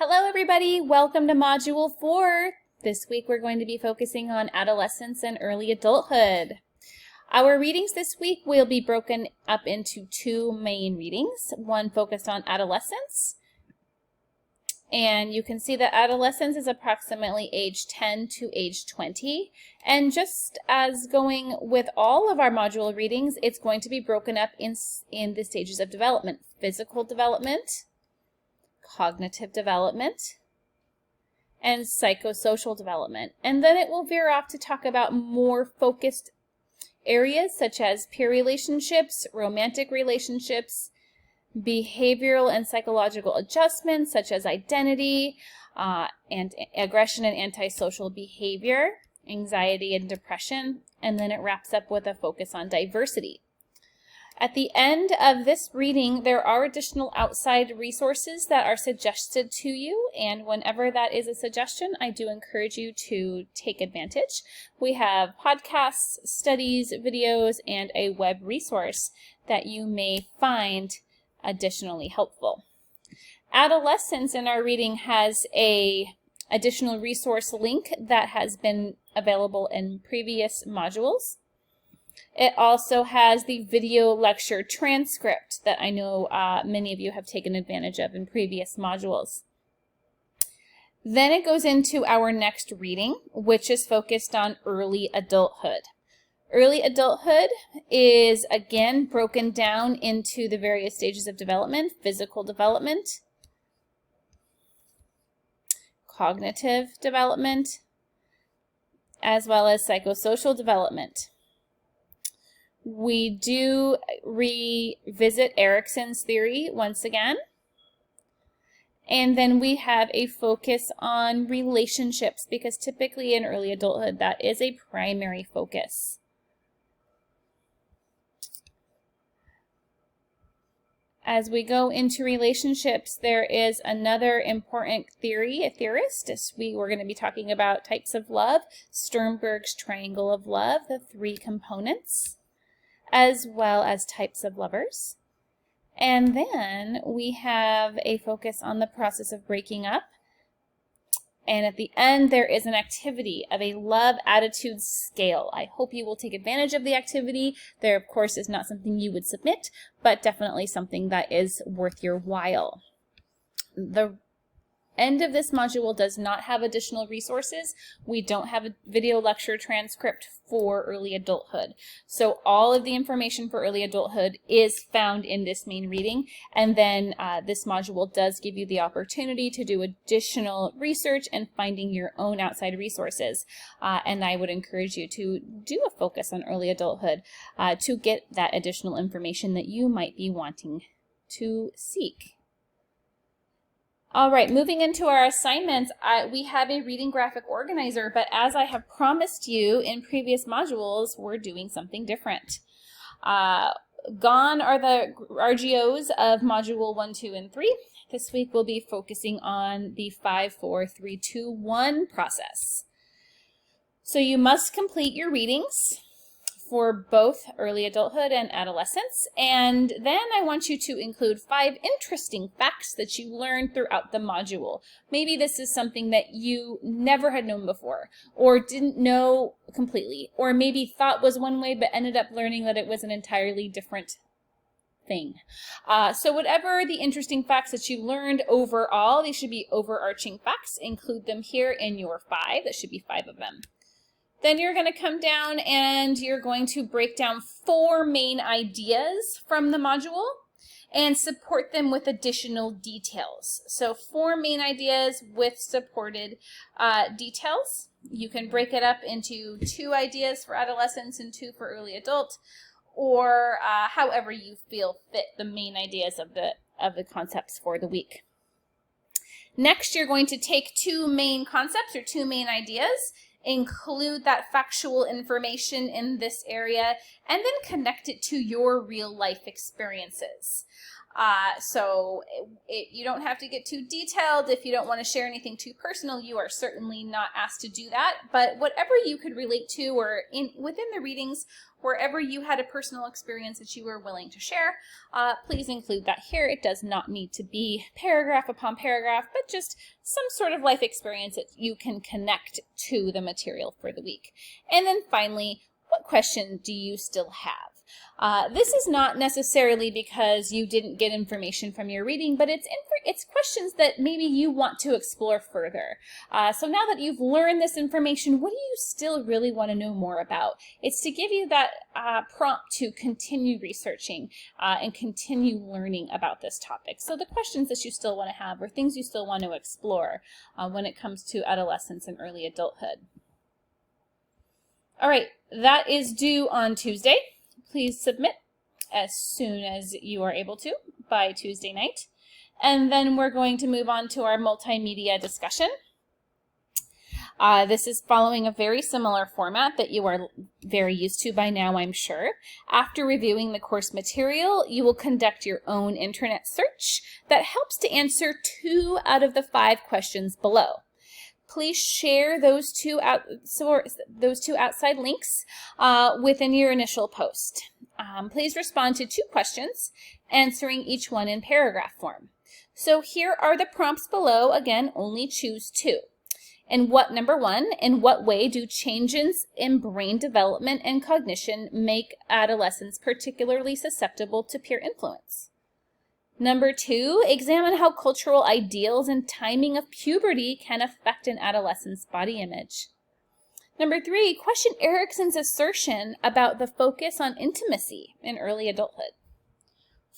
Hello everybody, welcome to Module 4. This week we're going to be focusing on adolescence and early adulthood. Our readings this week will be broken up into two main readings, one focused on adolescence, and you can see that adolescence is approximately age 10 to age 20, and just as going with all of our module readings, it's going to be broken up in the stages of development: physical development, cognitive development, and psychosocial development. And then it will veer off to talk about more focused areas such as peer relationships, romantic relationships, behavioral and psychological adjustments such as identity, and aggression and antisocial behavior, anxiety and depression, and then it wraps up with a focus on diversity. At the end of this reading, there are additional outside resources that are suggested to you, and whenever that is a suggestion, I do encourage you to take advantage. We have podcasts, studies, videos, and a web resource that you may find additionally helpful. Adolescence in our reading has a additional resource link that has been available in previous modules. It also has the video lecture transcript that I know many of you have taken advantage of in previous modules. Then it goes into our next reading, which is focused on early adulthood. Early adulthood is again broken down into the various stages of development: physical development, cognitive development, as well as psychosocial development. We do revisit Erikson's theory once again. And then we have a focus on relationships, because typically in early adulthood that is a primary focus. As we go into relationships, there is another important theorist. We're going to be talking about types of love, Sternberg's triangle of love, the three components, as well as types of lovers. And then we have a focus on the process of breaking up. And at the end, there is an activity of a love attitude scale. I hope you will take advantage of the activity. There, of course, is not something you would submit, but definitely something that is worth your while. The end of this module does not have additional resources. We don't have a video lecture transcript for early adulthood. So all of the information for early adulthood is found in this main reading, and then this module does give you the opportunity to do additional research and finding your own outside resources. And I would encourage you to do a focus on early adulthood to get that additional information that you might be wanting to seek. All right, moving into our assignments, we have a reading graphic organizer, but as I have promised you in previous modules, we're doing something different. Gone are the RGOs of Module 1, 2, and 3. This week we'll be focusing on the 5, 4, 3, 2, 1 process. So you must complete your readings for both early adulthood and adolescence, and then I want you to include 5 interesting facts that you learned throughout the module. Maybe this is something that you never had known before, or didn't know completely, or maybe thought was one way but ended up learning that it was an entirely different thing. So whatever the interesting facts that you learned overall, these should be overarching facts. Include them here in your 5. That should be 5 of them. Then you're going to come down and you're going to break down 4 main ideas from the module and support them with additional details. So 4 main ideas with supported details. You can break it up into 2 ideas for adolescence and 2 for early adult, or however you feel fit the main ideas of the concepts for the week. Next, you're going to take 2 main concepts or 2 main ideas, include that factual information in this area, and then connect it to your real life experiences. So you don't have to get too detailed. If you don't want to share anything too personal, you are certainly not asked to do that. But whatever you could relate to, or within the readings, wherever you had a personal experience that you were willing to share, please include that here. It does not need to be paragraph upon paragraph, but just some sort of life experience that you can connect to the material for the week. And then finally, what question do you still have? This is not necessarily because you didn't get information from your reading, but it's questions that maybe you want to explore further. So now that you've learned this information, what do you still really want to know more about? It's to give you that prompt to continue researching and continue learning about this topic. So the questions that you still want to have, or things you still want to explore when it comes to adolescence and early adulthood. All right, that is due on Tuesday. Please submit as soon as you are able to by Tuesday night. And then we're going to move on to our multimedia discussion. This is following a very similar format that you are very used to by now, I'm sure. After reviewing the course material, you will conduct your own internet search that helps to answer 2 out of the 5 questions below. Please share those two outside links within your initial post. Please respond to 2 questions, answering each one in paragraph form. So here are the prompts below. Again, only choose 2. Number 1, in what way do changes in brain development and cognition make adolescents particularly susceptible to peer influence? Number 2, examine how cultural ideals and timing of puberty can affect an adolescent's body image. Number 3, question Erikson's assertion about the focus on intimacy in early adulthood.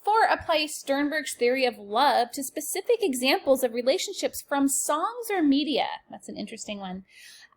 4, apply Sternberg's theory of love to specific examples of relationships from songs or media. That's an interesting one.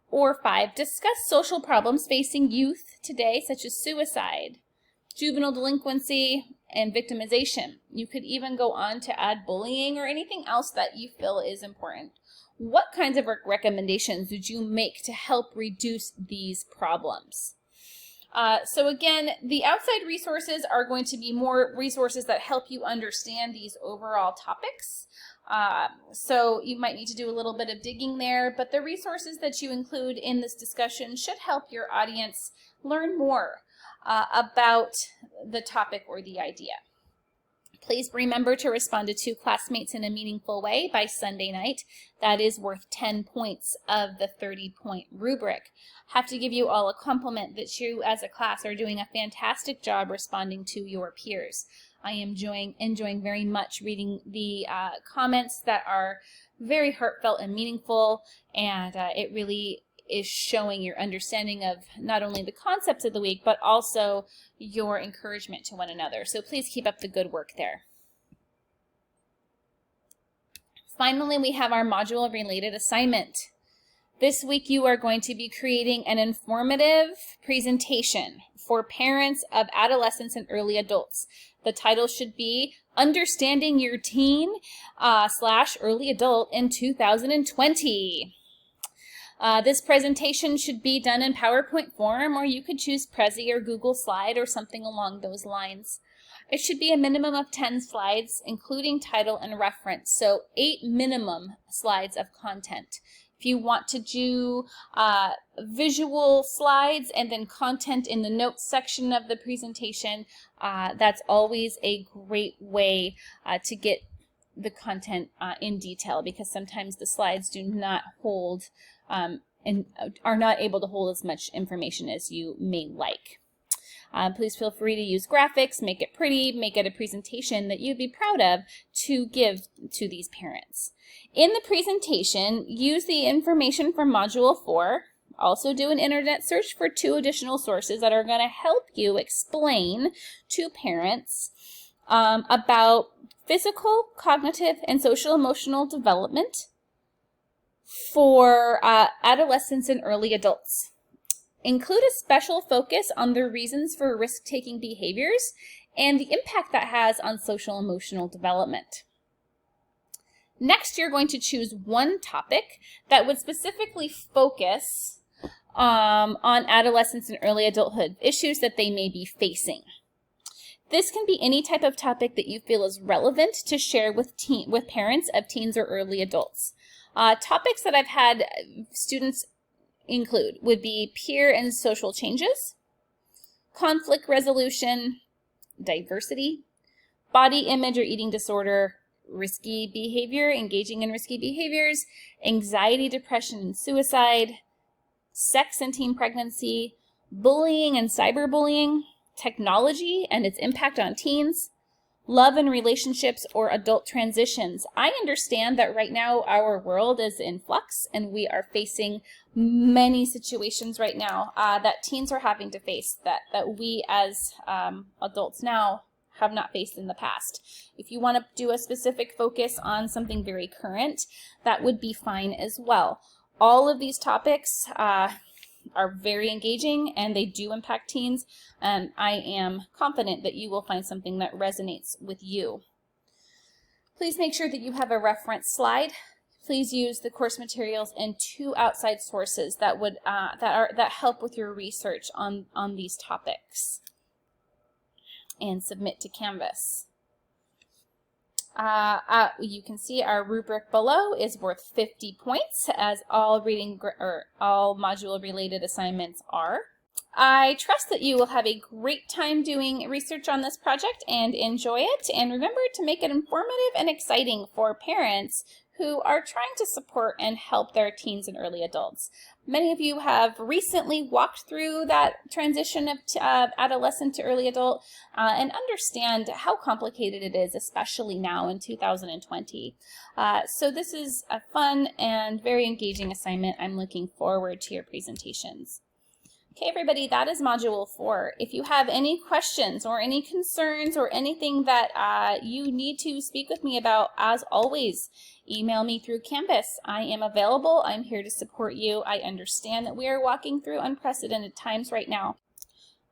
Or 5, discuss social problems facing youth today, such as suicide, juvenile delinquency, and victimization. You could even go on to add bullying or anything else that you feel is important. What kinds of recommendations would you make to help reduce these problems? So again, the outside resources are going to be more resources that help you understand these overall topics. So you might need to do a little bit of digging there, but the resources that you include in this discussion should help your audience learn more about the topic or the idea. Please remember to respond to 2 classmates in a meaningful way by Sunday night. That is worth 10 points of the 30-point rubric. Have to give you all a compliment that you as a class are doing a fantastic job responding to your peers. I am enjoying very much reading the comments that are very heartfelt and meaningful, and it really is showing your understanding of not only the concepts of the week, but also your encouragement to one another. So please keep up the good work there. Finally, we have our module-related assignment. This week you are going to be creating an informative presentation for parents of adolescents and early adults. The title should be Understanding Your Teen / Early Adult in 2020. This presentation should be done in PowerPoint form, or you could choose Prezi or Google Slide or something along those lines. It should be a minimum of 10 slides, including title and reference, so 8 minimum slides of content. If you want to do visual slides and then content in the notes section of the presentation, that's always a great way to get the content in detail, because sometimes the slides do not hold and are not able to hold as much information as you may like. Please feel free to use graphics, make it pretty, make it a presentation that you'd be proud of to give to these parents. In the presentation, use the information from Module 4. Also do an internet search for 2 additional sources that are going to help you explain to parents about physical, cognitive, and social emotional development for adolescents and early adults. Include a special focus on the reasons for risk-taking behaviors and the impact that has on social emotional development. Next, you're going to choose one topic that would specifically focus on adolescents and early adulthood, issues that they may be facing. This can be any type of topic that you feel is relevant to share with parents of teens or early adults. Topics that I've had students include would be peer and social changes, conflict resolution, diversity, body image or eating disorder, risky behavior, engaging in risky behaviors, anxiety, depression, and suicide, sex and teen pregnancy, bullying and cyberbullying, technology and its impact on teens, love and relationships or adult transitions. I understand that right now our world is in flux and we are facing many situations right now that teens are having to face that we as adults now have not faced in the past. If you want to do a specific focus on something very current, that would be fine as well. All of these topics are very engaging and they do impact teens, and I am confident that you will find something that resonates with you. Please make sure that you have a reference slide. Please use the course materials and 2 outside sources that would that help with your research on these topics, and submit to Canvas. You can see our rubric below is worth 50 points, as all all module related assignments are. I trust that you will have a great time doing research on this project and enjoy it, and remember to make it informative and exciting for parents who are trying to support and help their teens and early adults. Many of you have recently walked through that transition of adolescent to early adult and understand how complicated it is, especially now in 2020. So this is a fun and very engaging assignment. I'm looking forward to your presentations. Okay, everybody, that is Module 4. If you have any questions or any concerns or anything that you need to speak with me about, as always, email me through Canvas. I am available. I'm here to support you. I understand that we are walking through unprecedented times right now.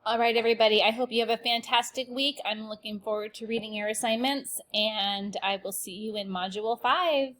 All right, everybody, I hope you have a fantastic week. I'm looking forward to reading your assignments, and I will see you in Module 5.